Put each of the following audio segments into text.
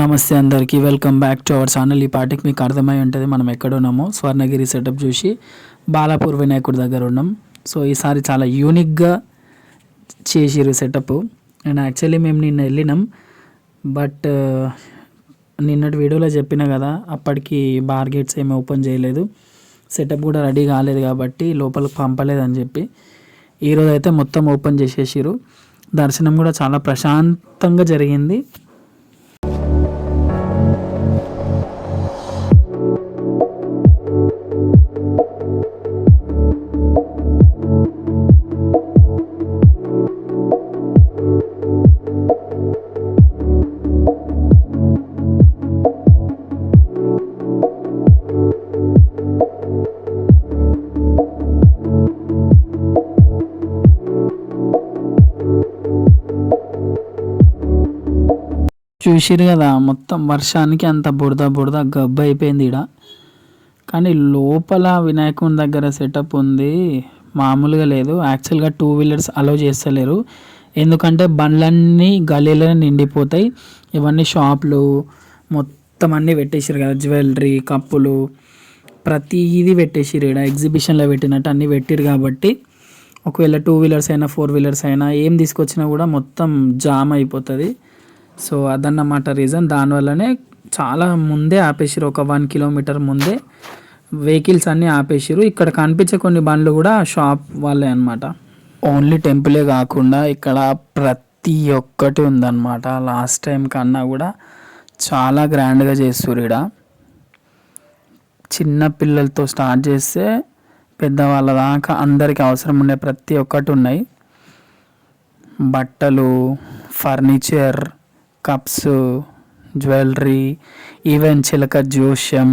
నమస్తే అందరికీ welcome back to our channel. ఈ పాటికి మీకు అర్థమై ఉంటుంది మనం ఎక్కడ ఉన్నామో. స్వర్ణగిరి సెటప్ చూసి బాలాపూర్ వినాయకుడి దగ్గర ఉన్నాం. సో ఈసారి చాలా యూనిక్గా చేసిరు సెటప్. అండ్ యాక్చువల్లీ మేము నిన్న వెళ్ళినాం, బట్ నిన్నటి వీడియోలో చెప్పిన కదా, అప్పటికి బార్ గేట్స్ ఏమి ఓపెన్ చేయలేదు, సెటప్ కూడా రెడీ కాలేదు కాబట్టి లోపలికి పంపలేదని చెప్పి ఈరోజు అయితే మొత్తం ఓపెన్ చేసేసిరు. దర్శనం కూడా చాలా ప్రశాంతంగా జరిగింది. చూసిరు కదా, మొత్తం వర్షానికి అంత బురద బురద గబ్బు అయిపోయింది ఈడ. కానీ లోపల వినాయకుని దగ్గర సెటప్ ఉంది, మామూలుగా లేదు. యాక్చువల్గా 2 వీలర్స్ అలౌ చేస్తలేరు, ఎందుకంటే బండ్లన్నీ గలీలో నిండిపోతాయి. ఇవన్నీ షాపులు మొత్తం అన్నీ పెట్టేసారు కదా, జ్యువెలరీ, కప్పులు, ప్రతిదీ పెట్టేసారు ఈడ. ఎగ్జిబిషన్లో పెట్టినట్టు అన్నీ పెట్టిరు కాబట్టి ఒకవేళ 2 వీలర్స్ అయినా 4 వీలర్స్ అయినా ఏం తీసుకొచ్చినా కూడా మొత్తం జామ్ అయిపోతుంది. సో అదన్నమాట రీజన్. దానివల్లనే చాలా ముందే ఆపేసారు, ఒక 1 కిలోమీటర్ ముందే వెహికల్స్ అన్నీ ఆపేసారు. ఇక్కడ కనిపించే కొన్ని బండ్లు కూడా షాప్ వాళ్ళే అనమాట. ఓన్లీ టెంపులే కాకుండా ఇక్కడ ప్రతి ఒక్కటి ఉందన్నమాట. లాస్ట్ టైం కన్నా కూడా చాలా గ్రాండ్గా చేస్తారు ఇక్కడ. చిన్న పిల్లలతో స్టార్ట్ చేస్తే పెద్దవాళ్ళ దాకా అందరికీ అవసరం ఉండే ప్రతి ఒక్కటి ఉన్నాయి. బట్టలు, ఫర్నిచర్, కప్స్, జ్యువెలరీ, ఈవెన్ చిలక జోష్యం.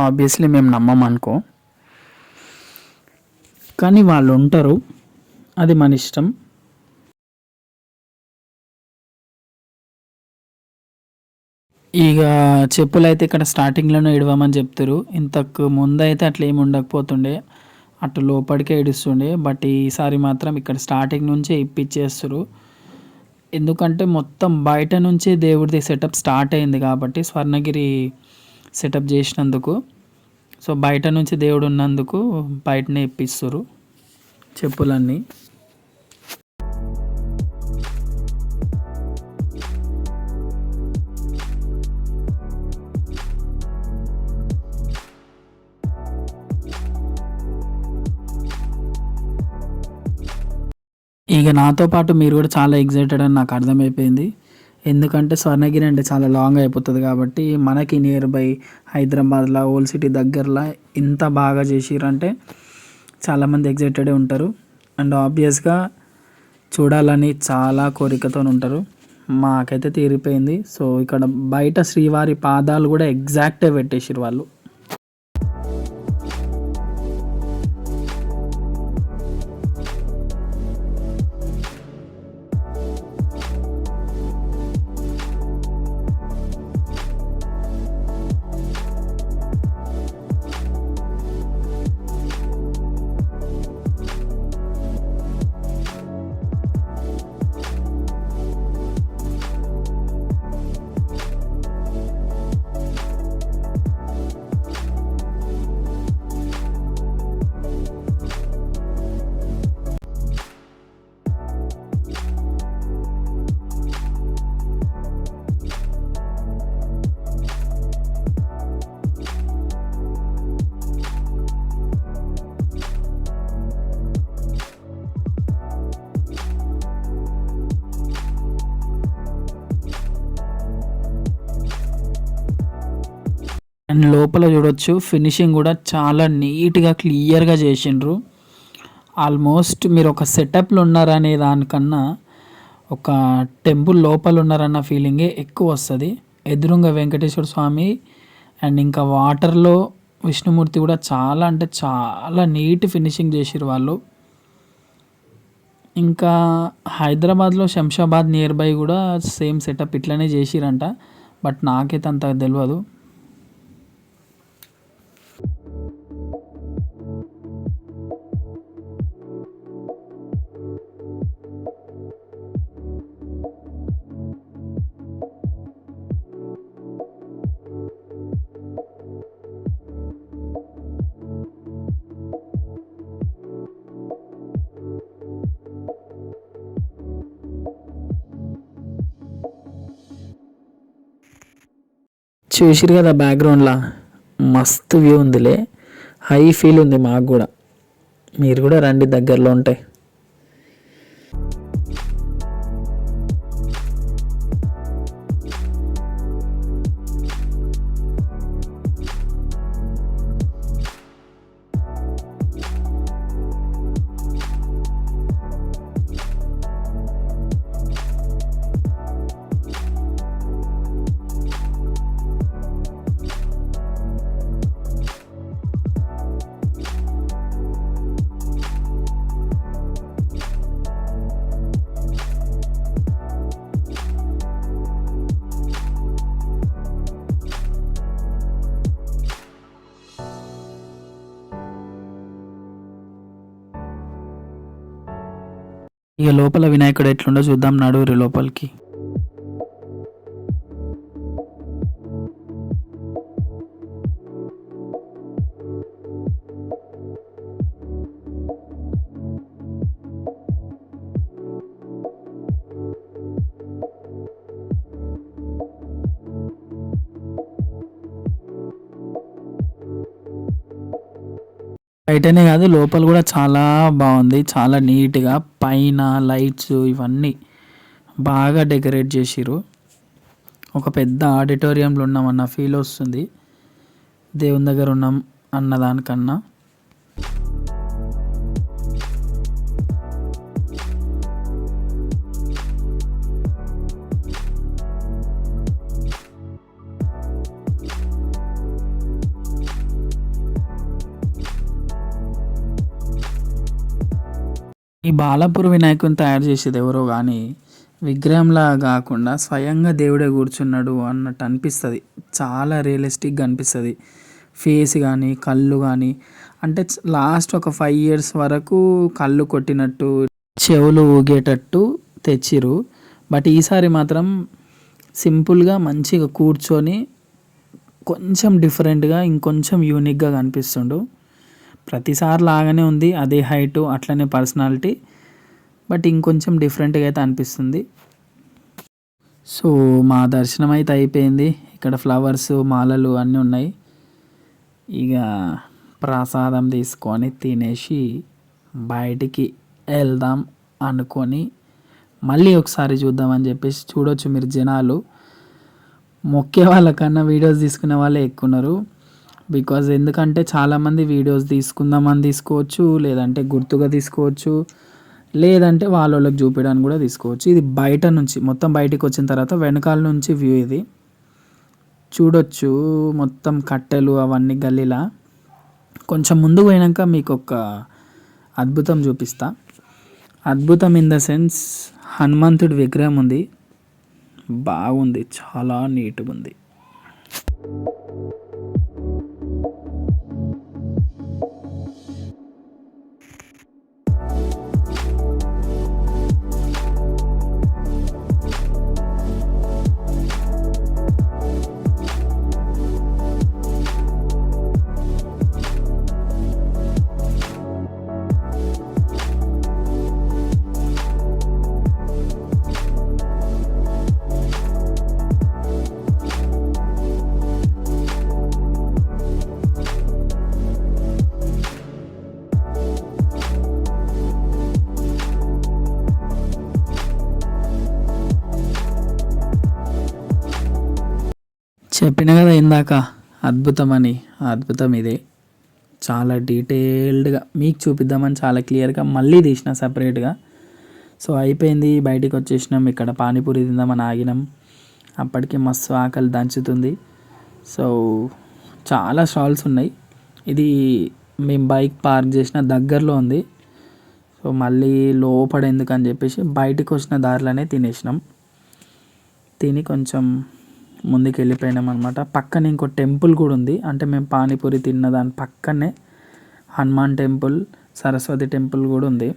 ఆబ్వియస్లీ మేము నమ్మం అనుకో, కానీ వాళ్ళు ఉంటారు, అది మన ఇష్టం. ఇక చెప్పులు అయితే ఇక్కడ స్టార్టింగ్లోనే ఇడవమని చెప్తారు. ఇంతకు ముందు అయితే అట్లా ఏమి ఉండకపోతుండే, అటు లోపలికే ఇడుస్తుండే. బట్ ఈసారి మాత్రం ఇక్కడ స్టార్టింగ్ నుంచే ఇప్పించేస్తారు. ఎందుకంటే మొత్తం బయట నుంచే దేవుడిది సెటప్ స్టార్ట్ అయింది కాబట్టి, స్వర్ణగిరి సెటప్ చేసినందుకు. సో బయట నుంచి దేవుడు ఉన్నందుకు బయటనే ఇప్పిస్తారు చెప్పులన్నీ. ఇక నాతో పాటు మీరు కూడా చాలా ఎగ్జైటెడ్ అని నాకు అర్థమైపోయింది. ఎందుకంటే స్వర్ణగిరి అంటే చాలా లాంగ్ అయిపోతుంది కాబట్టి, మనకి నియర్ బై హైదరాబాద్లో ఓల్డ్ సిటీ దగ్గరలో ఇంత బాగా చేసిరంటే చాలామంది ఎగ్జైటెడే ఉంటారు. అండ్ ఆబ్వియస్గా చూడాలని చాలా కోరికతో ఉంటారు. మాకైతే తీరిపోయింది. సో ఇక్కడ బయట శ్రీవారి పాదాలు కూడా ఎగ్జాక్టే పెట్టేసారు వాళ్ళు. అండ్ లోపల చూడొచ్చు, ఫినిషింగ్ కూడా చాలా నీట్గా క్లియర్గా చేసిండ్రు. ఆల్మోస్ట్ మీరు ఒక సెటప్లో ఉన్నారనే దానికన్నా ఒక టెంపుల్ లోపల ఉన్నారన్న ఫీలింగే ఎక్కువ వస్తుంది. ఎదురుగా వెంకటేశ్వర స్వామి అండ్ ఇంకా వాటర్లో విష్ణుమూర్తి కూడా చాలా అంటే చాలా నీట్ ఫినిషింగ్ చేసిరు వాళ్ళు. ఇంకా హైదరాబాద్లో శంషాబాద్ నియర్ బై కూడా సేమ్ సెటప్ ఇట్లనే చేసిరంట, బట్ నాకైతే అంత తెలియదు. చూసిరు కదా బ్యాక్గ్రౌండ్లో మస్తు వ్యూ ఉందిలే, హై ఫీల్ ఉంది మాకు కూడా. మీరు కూడా రండి, దగ్గరలో ఉంటాయి. ఇక లోపల వినాయకుడు ఎట్లుండో చూద్దాం, నడువురి లోపలికి. బయటనే కాదు, లోపల కూడా చాలా బాగుంది, చాలా నీట్గా. పైన లైట్స్ ఇవన్నీ బాగా డెకరేట్ చేసిర్రు. ఒక పెద్ద ఆడిటోరియంలో ఉన్నామన్న ఫీల్ వస్తుంది, దేవుని దగ్గర ఉన్నాం అన్నదానికన్నా. ఈ బాలాపూర్ వినాయకుని తయారు చేసేది ఎవరో కానీ విగ్రహంలా కాకుండా స్వయంగా దేవుడే కూర్చున్నాడు అన్నట్టు అనిపిస్తుంది. చాలా రియలిస్టిక్గా అనిపిస్తుంది. ఫేస్ కానీ కళ్ళు కానీ, అంటే లాస్ట్ ఒక 5 years వరకు కళ్ళు కొట్టినట్టు, చెవులు ఊగేటట్టు తెచ్చిరు. బట్ ఈసారి మాత్రం సింపుల్గా మంచిగా కూర్చొని కొంచెం డిఫరెంట్గా, ఇంకొంచెం యూనిక్గా కనిపిస్తుండు. ప్రతిసారి లాగానే ఉంది, అదే హైటు, అట్లనే పర్సనాలిటీ, బట్ ఇంకొంచెం డిఫరెంట్గా అయితే అనిపిస్తుంది. సో మా దర్శనం అయితే అయిపోయింది. ఇక్కడ ఫ్లవర్స్, మాలలు అన్నీ ఉన్నాయి. ఇక ప్రసాదం తీసుకొని తినేసి బయటికి వెళ్దాం అనుకొని మళ్ళీ ఒకసారి చూద్దామని చెప్పేసి. చూడొచ్చు మీరు, జనాలు మొక్కే వాళ్ళకన్నా వీడియోస్ తీసుకునే వాళ్ళే ఎక్కువ ఉన్నారు. బికాజ్ ఎందుకంటే చాలామంది వీడియోస్ తీసుకుందామని తీసుకోవచ్చు, లేదంటే గుర్తుగా తీసుకోవచ్చు, లేదంటే వాళ్ళకి చూపించడానికి కూడా తీసుకోవచ్చు. ఇది బయట నుంచి, మొత్తం బయటికి వచ్చిన తర్వాత వెనకాల నుంచి వ్యూ ఇది చూడొచ్చు. మొత్తం కట్టెలు అవన్నీ గల్లీలా. కొంచెం ముందు పోయినాక మీకు ఒక అద్భుతం చూపిస్తా. అద్భుతం ఇన్ ద సెన్స్, హనుమంతుడి విగ్రహం ఉంది, బాగుంది, చాలా నీట్గా ఉంది. చెప్పిన కదా ఇందాక అద్భుతం అని, అద్భుతం ఇదే. చాలా డీటెయిల్డ్గా మీకు చూపిద్దామని చాలా క్లియర్గా మళ్ళీ తీసిన సపరేట్గా. సో అయిపోయింది, బయటికి వచ్చేసినాం. ఇక్కడ పానీపూరి తిందామని ఆగినాం, అప్పటికి మస్తు ఆకలి దంచుతుంది. సో చాలా స్టాల్స్ ఉన్నాయి. ఇది మేము బైక్ పార్క్ చేసిన దగ్గరలో ఉంది. సో మళ్ళీ లోపల ఎందుకని చెప్పేసి బయటకు వచ్చిన దారిలోనే తినేసినాం. తిని కొంచెం ముందుకు వెళ్ళిపోయినాం అనమాట. పక్కన ఇంకో టెంపుల్ కూడా ఉంది, అంటే మేము పానీపూరి తిన్న దాని పక్కనే హనుమాన్ టెంపుల్, సరస్వతి టెంపుల్ కూడా ఉంది.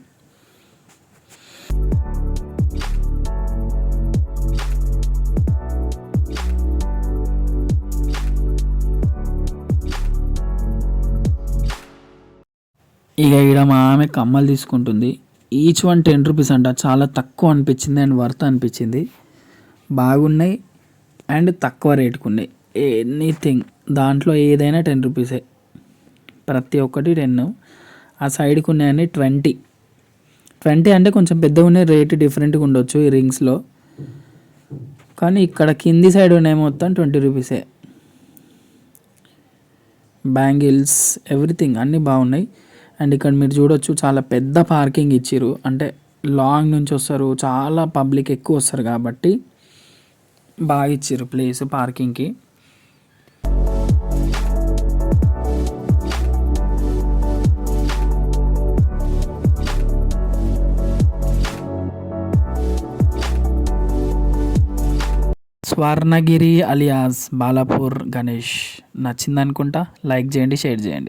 ఇక ఇక్కడ మా ఆమె కమ్మలు తీసుకుంటుంది. ఈచ్ వన్ 10 rupees అంట. చాలా తక్కువ అనిపించింది అండ్ వర్త్ అనిపించింది. బాగున్నాయి అండ్ తక్కువ రేటుకు ఉన్నాయి. ఎనీథింగ్ దాంట్లో ఏదైనా 10 రూపీసే, ప్రతి ఒక్కటి 10. ఆ సైడ్కి ఉన్నాయని 20. 20 అంటే కొంచెం పెద్దగా ఉన్నాయి, రేటు డిఫరెంట్గా ఉండొచ్చు ఈ రింగ్స్లో, కానీ ఇక్కడ కింది సైడ్ ఉన్నాయి మొత్తం 20 రూపీసే. బ్యాంగిల్స్ ఎవ్రీథింగ్ అన్నీ బాగున్నాయి. అండ్ ఇక్కడ మీరు చూడొచ్చు చాలా పెద్ద పార్కింగ్ ఇచ్చిర్రు, అంటే లాంగ్ నుంచి వస్తారు, చాలా పబ్లిక్ ఎక్కువ వస్తారు కాబట్టి బాగా ఇచ్చిర్రు ప్లేస్ పార్కింగ్కి. స్వర్ణగిరి అలియాస్ బాలాపూర్ గణేష్ నచ్చిందనుకుంటా. లైక్ చేయండి, షేర్ చేయండి.